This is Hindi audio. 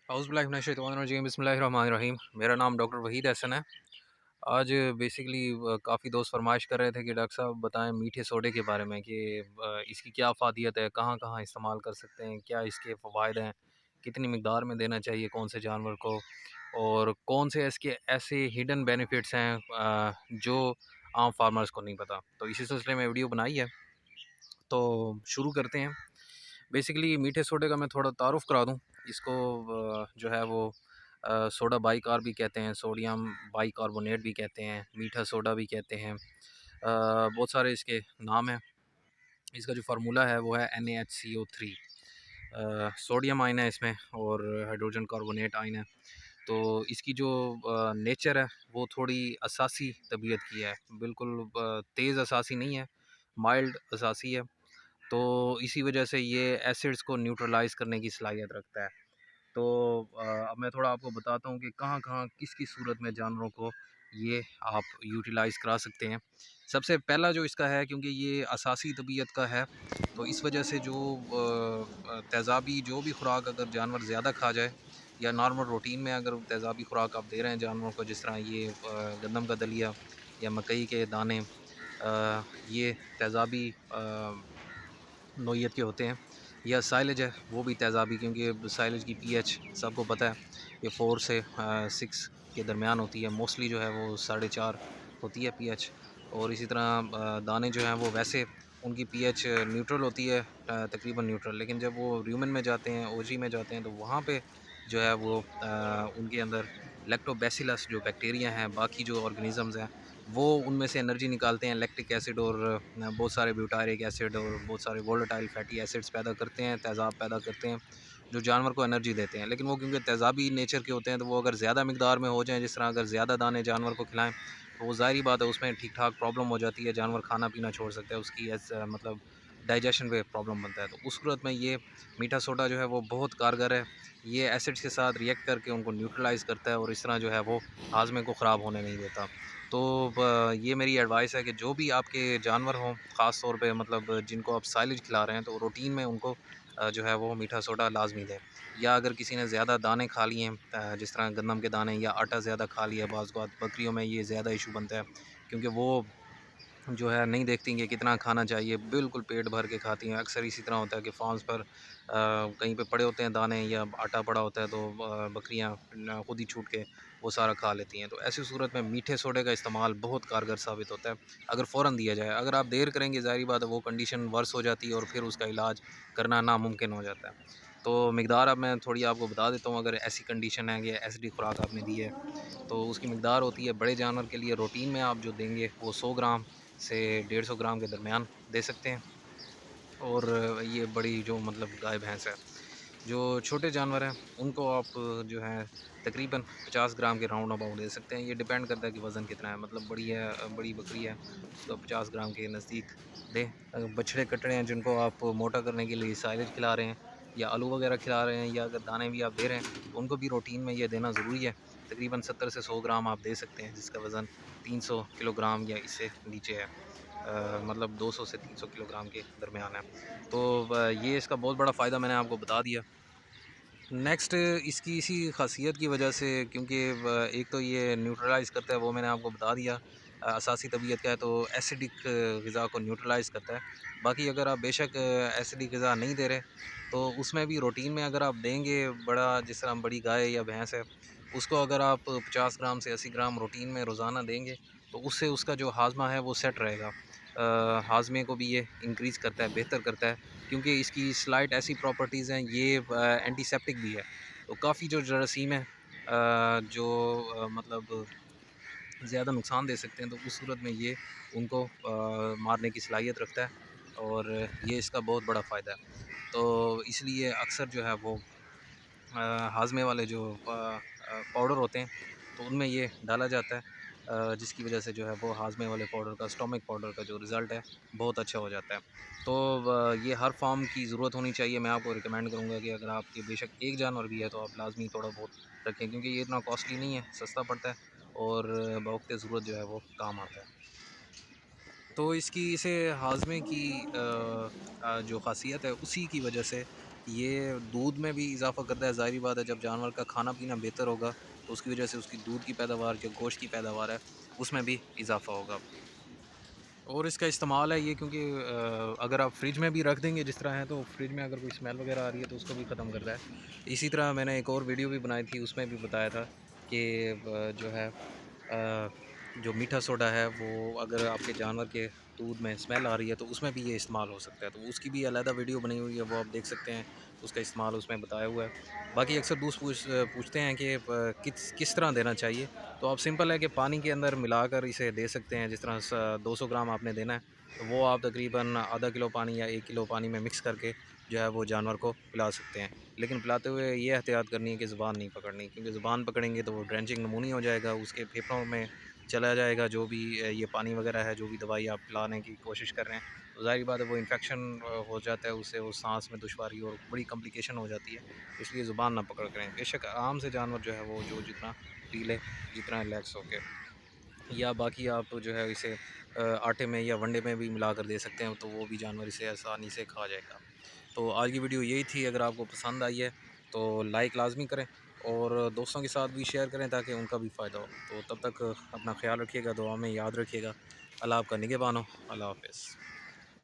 औज़ुबिल्लाहि बिस्मिल्लाहिर्रहमानिर्रहीम। मेरा नाम डॉक्टर वहीद हसन है। आज बेसिकली काफ़ी दोस्त फरमाइश कर रहे थे कि डॉक्टर साहब बताएं मीठे सोडे के बारे में कि इसकी क्या फ़ादियत है, कहाँ कहाँ इस्तेमाल कर सकते हैं, क्या इसके फ़वाइद हैं, कितनी मिकदार में देना चाहिए कौन से जानवर को, और कौन से इसके ऐसे हिडन बेनिफिट्स हैं जो आम फार्मर्स को नहीं पता। तो इसी सिलसिले में वीडियो बनाई है, तो शुरू करते हैं। बेसिकली मीठे सोडे का मैं थोड़ा तारुफ़ करा दूँ। इसको जो है वो सोडा बाइकार भी कहते हैं, सोडियम बाइकार्बोनेट भी कहते हैं, मीठा सोडा भी कहते हैं। बहुत सारे इसके नाम हैं। इसका जो फार्मूला है वो है NaHCO3। सोडियम आयन है इसमें और हाइड्रोजन कार्बोनेट आयन है। तो इसकी जो नेचर है वो थोड़ी असासी तबीयत की है, बिल्कुल तेज़ असासी नहीं है, माइल्ड असासी है। तो इसी वजह से ये एसिड्स को न्यूट्रलाइज़ करने की सलाहियत रखता है। तो अब मैं थोड़ा आपको बताता हूँ कि कहाँ-कहाँ, किस-किस सूरत में जानवरों को ये आप यूटिलाइज़ करा सकते हैं। सबसे पहला जो इसका है, क्योंकि ये असासी तबीयत का है, तो इस वजह से जो तेज़ाबी जो भी खुराक अगर जानवर ज़्यादा खा जाए या नॉर्मल रूटीन में अगर तेज़ाबी खुराक आप दे रहे हैं जानवरों को, जिस तरह ये गंदम का दलिया या मकई के दाने, ये तेज़ाबी नोयत के होते हैं, या साइलेज है वो भी तेज़ाबी, क्योंकि साइलेज की पीएच सबको पता है ये 4 से 6 के दरमियान होती है। मोस्टली जो है वो 4.5 होती है पीएच। और इसी तरह दाने जो हैं वो वैसे उनकी पीएच न्यूट्रल होती है, तकरीबन न्यूट्रल, लेकिन जब वो र्यूमन में जाते हैं, ओजी में जाते हैं, तो वहाँ पे जो है वो उनके अंदर लैक्टोबैसिलस जो बैक्टीरिया हैं, बाकी जो ऑर्गेनिज़म्स हैं, वो उनमें से एनर्जी निकालते हैं, लैक्टिक एसिड और बहुत सारे ब्यूटारिक एसिड और बहुत सारे वोलेटाइल फैटी एसिड्स पैदा करते हैं, तेज़ाब पैदा करते हैं, जो जानवर को एनर्जी देते हैं। लेकिन वो क्योंकि तेज़ाबी नेचर के होते हैं, तो वो अगर ज़्यादा मिकदार में हो जाएँ, जिस तरह अगर ज़्यादा दाने जानवर को खिलाएँ, तो वो ज़ाहिर बात है उसमें ठीक-ठाक प्रॉब्लम हो जाती है, जानवर खाना-पीना छोड़ सकता है, उसकी मतलब डाइजेशन पे प्रॉब्लम बनता है। तो उस सूरत में ये मीठा सोडा जो है वो बहुत कारगर है। ये एसिड्स के साथ रिएक्ट करके उनको न्यूट्रलाइज़ करता है और इस तरह जो है वो हाज़मे को ख़राब होने नहीं देता। तो ये मेरी एडवाइस है कि जो भी आपके जानवर हों, ख़ास तौर पे मतलब जिनको आप साइलेज खिला रहे हैं, तो रूटीन में उनको जो है वो मीठा सोडा लाज़मी दें। या अगर किसी ने ज़्यादा दाने खा लिए हैं, जिस तरह गंदम के दाने या आटा ज़्यादा खा लिया, बाज़ औक़ात बकरियों में ये ज़्यादा इशू बनता है, क्योंकि वो जो है नहीं देखती कि कितना खाना चाहिए, बिल्कुल पेट भर के खाती हैं। अक्सर इसी तरह होता है कि फार्म्स पर कहीं पे पड़े होते हैं दाने या आटा पड़ा होता है, तो बकरियां खुद ही छूट के वो सारा खा लेती हैं। तो ऐसी सूरत में मीठे सोडे का इस्तेमाल बहुत कारगर साबित होता है अगर फ़ौरन दिया जाए। अगर आप देर करेंगे, ज़ाहिर बात है वो कंडीशन वर्स हो जाती है और फिर उसका इलाज करना नामुमकिन हो जाता है। तो मकदार अब मैं थोड़ी आपको बता देता हूँ। अगर ऐसी कंडीशन है कि एसिडिक खुराक आपने दी है, तो उसकी मकदार होती है, बड़े जानवर के लिए रूटीन में आप जो देंगे वो 100 ग्राम से 150 ग्राम के दरमियान दे सकते हैं। और ये बड़ी जो मतलब गाय भैंस है, जो छोटे जानवर हैं उनको आप जो है तकरीबन 50 ग्राम के राउंड अबाउट दे सकते हैं। ये डिपेंड करता है कि वज़न कितना है, मतलब बड़ी है, बड़ी बकरी है, उसको 50 ग्राम के नज़दीक दें। बछड़े कटड़े हैं जिनको आप मोटा करने के लिए साइलेज खिला रहे हैं या आलू वगैरह खिला रहे हैं, या अगर दाने भी आप दे रहे हैं, तो उनको भी रूटीन में ये देना ज़रूरी है। तकरीबन 70 से 100 ग्राम आप दे सकते हैं, जिसका वज़न 300 किलोग्राम या इससे नीचे है। मतलब 200 से 300 किलोग्राम के दरमियान है। तो ये इसका बहुत बड़ा फ़ायदा मैंने आपको बता दिया। नेक्स्ट इसकी इसी ख़ासियत की वजह से, क्योंकि एक तो ये न्यूट्रलाइज़ करता है, वो मैंने आपको बता दिया। असासी तबीयत का है तो एसिडिक ग़िज़ा को न्यूट्रलाइज़ करता है। बाकी अगर आप बेशक एसिडिक ग़िज़ा नहीं दे रहे, तो उसमें भी रूटीन में अगर आप देंगे, बड़ा जिस तरह बड़ी गाय या भैंस है, उसको अगर आप 50 ग्राम से 80 ग्राम रूटीन में रोज़ाना देंगे, तो उससे उसका जो हाज़मा है वो सेट रहेगा। हाज़मे को भी ये इंक्रीज़ करता है, बेहतर करता है, क्योंकि इसकी स्लाइट ऐसी प्रॉपर्टीज़ हैं, ये एंटीसेप्टिक भी है। तो काफ़ी जो जरासीम है जो मतलब ज़्यादा नुकसान दे सकते हैं, तो उस सूरत में ये उनको मारने की सलाहियत रखता है, और ये इसका बहुत बड़ा फ़ायदा है। तो इसलिए अक्सर जो है वो हाज़मे वाले जो पाउडर होते हैं, तो उनमें ये डाला जाता है, जिसकी वजह से जो है वो हाज़मे वाले पाउडर का, स्टोमिक पाउडर का जो रिज़ल्ट है बहुत अच्छा हो जाता है। तो ये हर फार्म की ज़रूरत होनी चाहिए। मैं आपको रिकमेंड करूँगा कि अगर आपके बेशक एक जानवर भी है, तो आप लाज़मी थोड़ा बहुत रखें, क्योंकि ये इतना कॉस्टली नहीं है, सस्ता पड़ता है और बवक़्त ज़रूरत जो है वो काम आता है। तो इसकी इसे हाज़मे की जो ख़ासियत है, उसी की वजह से ये दूध में भी इजाफ़ा करता है। ज़ाहिर बात है, जब जानवर का खाना पीना बेहतर होगा तो उसकी वजह से उसकी दूध की पैदावार, जो गोश्त की पैदावार है, उसमें भी इजाफ़ा होगा। और इसका इस्तेमाल है ये, क्योंकि अगर आप फ्रिज में भी रख देंगे जिस तरह है, तो फ्रिज में अगर कोई स्मेल वगैरह आ रही है तो उसको भी ख़त्म करता है। इसी तरह मैंने एक और वीडियो भी बनाई थी, उसमें भी बताया था कि जो है जो मीठा सोडा है, वो अगर आपके जानवर के दूध में स्मेल आ रही है तो उसमें भी ये इस्तेमाल हो सकता है। तो उसकी भी अलहदा वीडियो बनी हुई है, वो आप देख सकते हैं, उसका इस्तेमाल उसमें बताया हुआ है। बाकी अक्सर दोस्त पूछते हैं कि किस किस तरह देना चाहिए, तो आप सिंपल है कि पानी के अंदर मिलाकर इसे दे सकते हैं। जिस तरह 200 ग्राम आपने देना है, तो वो आप तकरीबन आधा किलो पानी या 1 किलो पानी में मिक्स करके जो है वो जानवर को पिला सकते हैं। लेकिन पिलाते हुए ये एहतियात करनी है कि ज़ुबान नहीं पकड़नी, क्योंकि ज़ुबान पकड़ेंगे तो वो ड्रेंचिंग नमूनी हो जाएगा, उसके फेफड़ों में चला जाएगा जो भी ये पानी वगैरह है, जो भी दवाई आप पिलाने की कोशिश कर रहे हैं। तो ज़ाहिर बात है वो इन्फेक्शन हो जाता है, उससे वो साँस में दुश्वारी और बड़ी कॉम्प्लिकेशन हो जाती है। इसलिए ज़ुबान ना पकड़ करें। बेशक आराम से जानवर जो है वो जो जितना पी ले, जितना रिलैक्स होके, या बाकी आप जो है इसे आटे में या वनडे में भी मिलाकर दे सकते हैं, तो वो भी जानवर इसे आसानी से खा जाएगा। तो आज की वीडियो यही थी। अगर आपको पसंद आई है तो लाइक लाज़मी करें और दोस्तों के साथ भी शेयर करें ताकि उनका भी फ़ायदा हो। तो तब तक अपना ख़्याल रखिएगा, दुआ में याद रखिएगा। अल्लाह आपका निगहबान हो। अल्लाह हाफ़िज़।